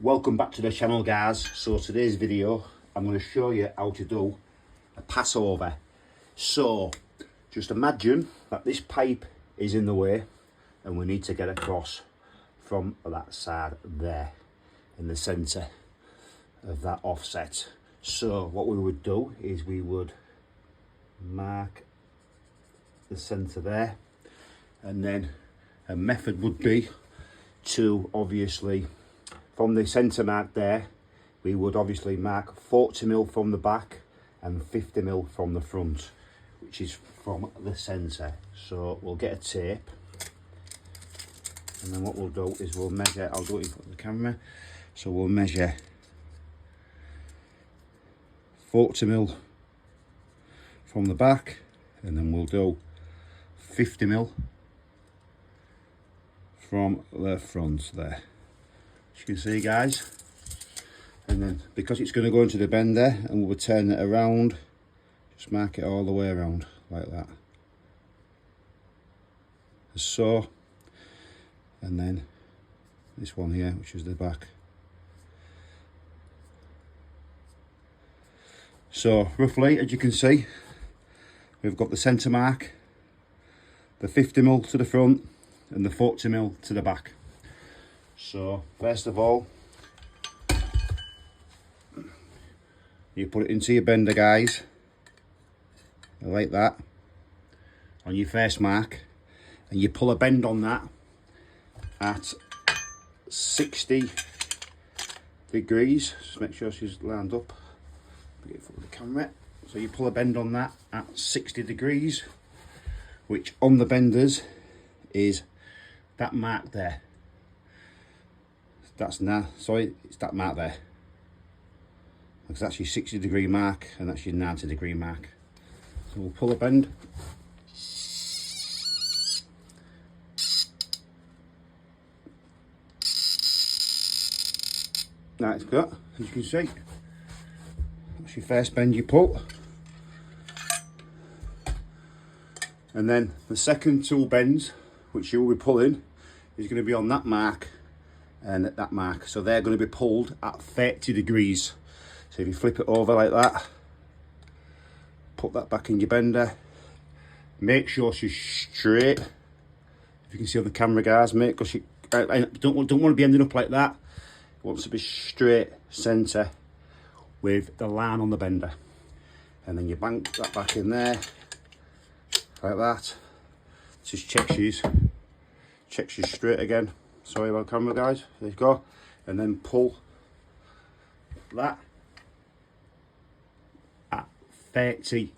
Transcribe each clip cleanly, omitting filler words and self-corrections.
Welcome back to the channel, guys. So today's video I'm going to show you how to do a Passover. So just imagine that this pipe is in the way and we need to get across from that side there in the centre of that offset. So what we would do is we would mark the centre there, and then a method would be to obviously from the centre mark there, we would obviously mark 40mm from the back and 50mm from the front, which is from the centre. So we'll get a tape, and then what we'll do is we'll measure. I'll do it in front of the camera. So we'll measure 40mm from the back, and then we'll do 50mm from the front there, as you can see, guys. And then because it's going to go into the bender and we'll turn it around, just mark it all the way around like that, as so. And then this one here, which is the back. So roughly, as you can see, we've got the centre mark, the 50mm to the front and the 40mm to the back. So first of all, you put it into your bender, guys, like that, on your first mark, and you pull a bend on that at 60 degrees. Just make sure she's lined up. Get it for the camera. So you pull a bend on that at 60 degrees, which on the benders is that mark there. That's it's that mark there. Because that's your 60-degree mark and that's your 90-degree mark. So we'll pull a bend. Now it's got, as you can see, that's your first bend you pull. And then the second two bends, which you will be pulling, is going to be on that mark and at that mark. So they're going to be pulled at 30 degrees. So if you flip it over like that, put that back in your bender, make sure she's straight. If you can see on the camera, guys, make sure she don't want to be ending up like that. It wants to be straight centre with the line on the bender. And then you bank that back in there like that. Just check she's straight again. Sorry about the camera, guys. There you go. And then pull that at 30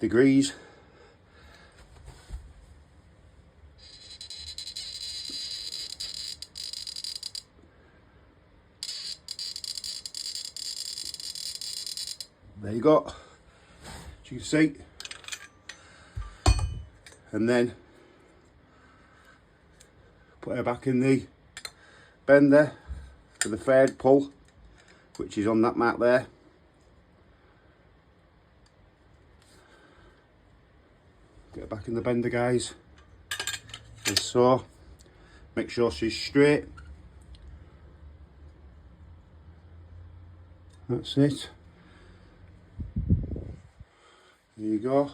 degrees. There you go, as you can see. And then put her back in the bender for the third pull, which is on that mark there. Get her back in the bender, guys, as so. Make sure she's straight. That's it. There you go.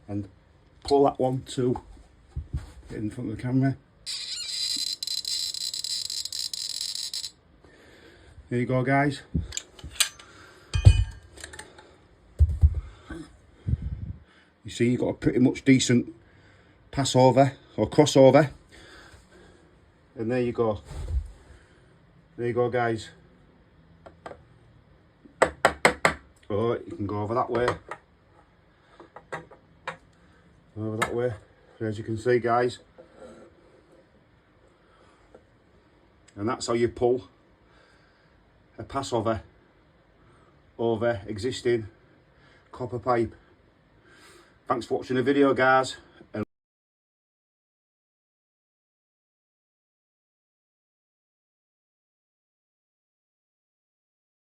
And pull that one to get in front of the camera. There you go, guys. You see, you've got a pretty much decent Passover or crossover. And there you go. There you go, guys. Oh, you can go over that way. Over that way. As you can see, guys. And that's how you pull a Passover over existing copper pipe. Thanks for watching the video, guys.